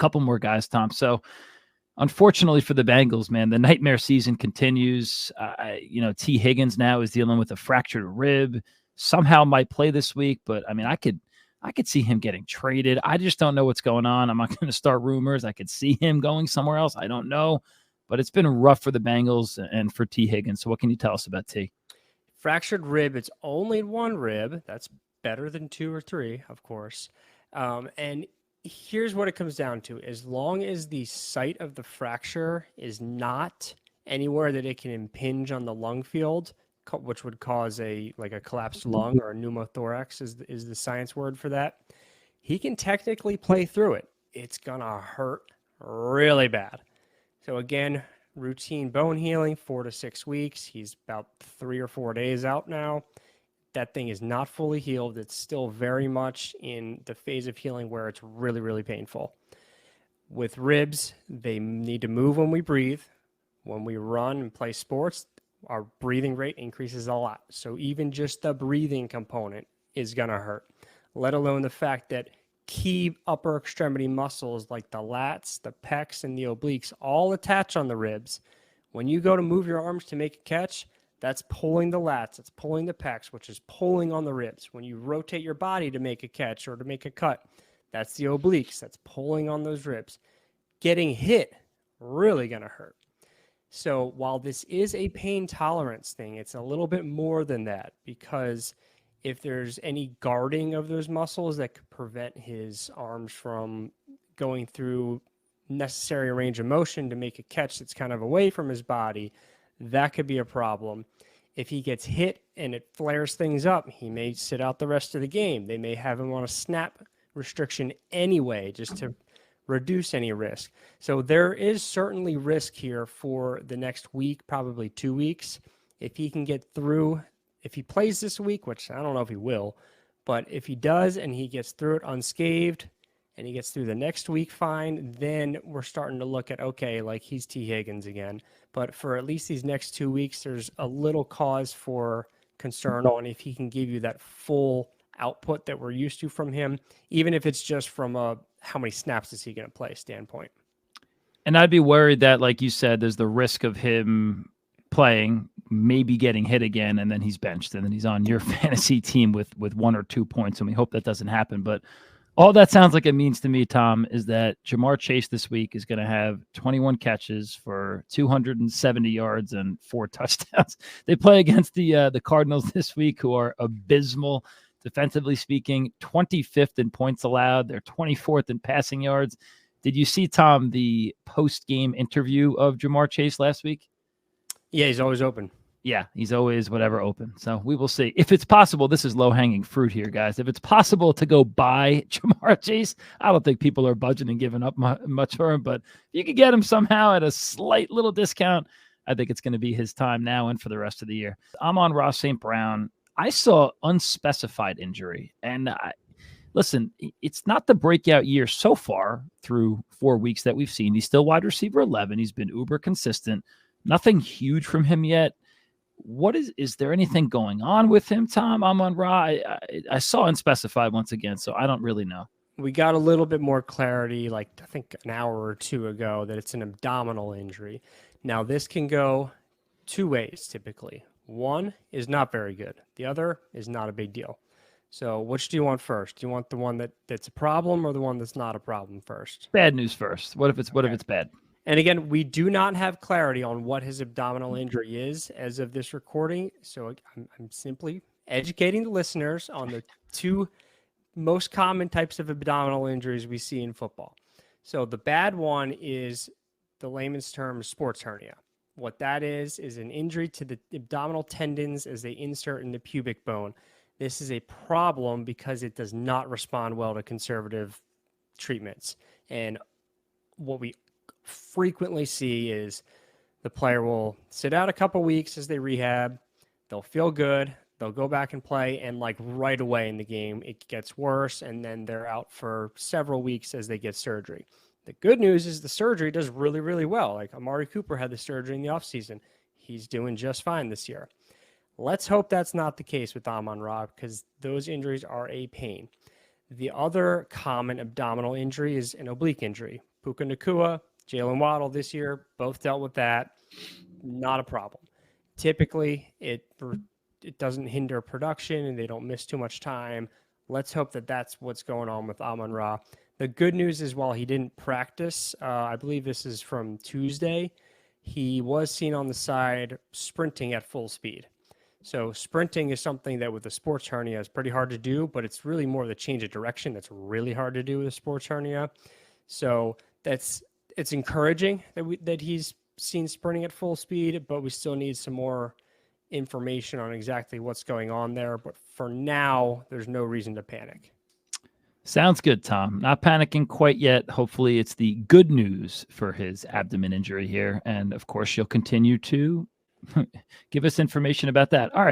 couple more guys, Tom. So unfortunately for the Bengals, man, the nightmare season continues. Tee Higgins now is dealing with a fractured rib. Somehow might play this week, but I mean, I could see him getting traded. I just don't know what's going on. I'm not going to start rumors. I could see him going somewhere else. I don't know, but it's been rough for the Bengals and for Tee Higgins. So what can you tell us about Tee? Fractured rib. It's only one rib. That's better than 2 or 3, of course. And here's what it comes down to. As long as the site of the fracture is not anywhere that it can impinge on the lung field, which would cause a collapsed lung, or a pneumothorax is the science word for that, he can technically play through it. It's gonna hurt really bad. So again, routine bone healing, 4 to 6 weeks. He's about 3 or 4 days out now. That thing is not fully healed. It's still very much in the phase of healing where it's really, really painful. With ribs, they need to move when we breathe. When we run and play sports, our breathing rate increases a lot. So even just the breathing component is going to hurt, let alone the fact that key upper extremity muscles like the lats, the pecs, and the obliques all attach on the ribs. When you go to move your arms to make a catch, that's pulling the lats, it's pulling the pecs, which is pulling on the ribs. When you rotate your body to make a catch or to make a cut, that's the obliques, that's pulling on those ribs. Getting hit, really going to hurt. So while this is a pain tolerance thing, it's a little bit more than that, because if there's any guarding of those muscles that could prevent his arms from going through necessary range of motion to make a catch that's kind of away from his body, that could be a problem. If he gets hit and it flares things up, he may sit out the rest of the game. They may have him on a snap restriction anyway, just to reduce any risk. So there is certainly risk here for the next week, probably 2 weeks. If he can get through, if he plays this week, which I don't know if he will, but if he does and he gets through it unscathed and he gets through the next week fine, then we're starting to look at, okay, like he's Tee Higgins again. But for at least these next 2 weeks, there's a little cause for concern on if he can give you that full output that we're used to from him, even if it's just from a how many snaps is he going to play standpoint. And I'd be worried that, like you said, there's the risk of him playing, maybe getting hit again, and then he's benched, and then he's on your fantasy team with 1 or 2 points, and we hope that doesn't happen. But all that sounds like it means to me, Tom, is that Jamar Chase this week is going to have 21 catches for 270 yards and 4 touchdowns. They play against the Cardinals this week, who are abysmal, defensively speaking, 25th in points allowed. They're 24th in passing yards. Did you see, Tom, the post-game interview of Jamar Chase last week? Yeah, he's always open. Yeah, he's always whatever open. So we will see. If it's possible, this is low-hanging fruit here, guys. If it's possible to go buy Jamar Chase, I don't think people are budging and giving up much for him. But if you could get him somehow at a slight little discount, I think it's going to be his time now and for the rest of the year. Amon-Ra St. Brown, I saw unspecified injury. And listen, it's not the breakout year so far through 4 weeks that we've seen. He's still wide receiver 11. He's been uber consistent. Nothing huge from him yet. What is there anything going on with him, Tom? Amon-Ra? I saw unspecified once again, so I don't really know. We got a little bit more clarity, like I think an hour or two ago, that it's an abdominal injury. Now, this can go 2 ways typically. One is not very good. The other is not a big deal. So which do you want first? Do you want the one that's a problem or the one that's not a problem first? Bad news first. What if it's bad? And again, we do not have clarity on what his abdominal injury is as of this recording. So I'm simply educating the listeners on the 2 most common types of abdominal injuries we see in football. So the bad one is the layman's term sports hernia. What that is an injury to the abdominal tendons as they insert in the pubic bone. This is a problem because it does not respond well to conservative treatments. And what we frequently see is the player will sit out a couple weeks as they rehab. They'll feel good. They'll go back and play. And like right away in the game, it gets worse. And then they're out for several weeks as they get surgery. The good news is the surgery does really, really well. Like Amari Cooper had the surgery in the offseason. He's doing just fine this year. Let's hope that's not the case with Amon-Ra, because those injuries are a pain. The other common abdominal injury is an oblique injury. Puka Nacua, Jalen Waddle this year, both dealt with that. Not a problem. Typically, it doesn't hinder production and they don't miss too much time. Let's hope that that's what's going on with Amon-Ra. The good news is while he didn't practice, I believe this is from Tuesday, he was seen on the side sprinting at full speed. So sprinting is something that with a sports hernia is pretty hard to do, but it's really more the change of direction that's really hard to do with a sports hernia. So it's encouraging that he's seen sprinting at full speed, but we still need some more information on exactly what's going on there. But for now, there's no reason to panic. Sounds good, Tom. Not panicking quite yet. Hopefully it's the good news for his abdomen injury here. And of course, you'll continue to give us information about that. All right.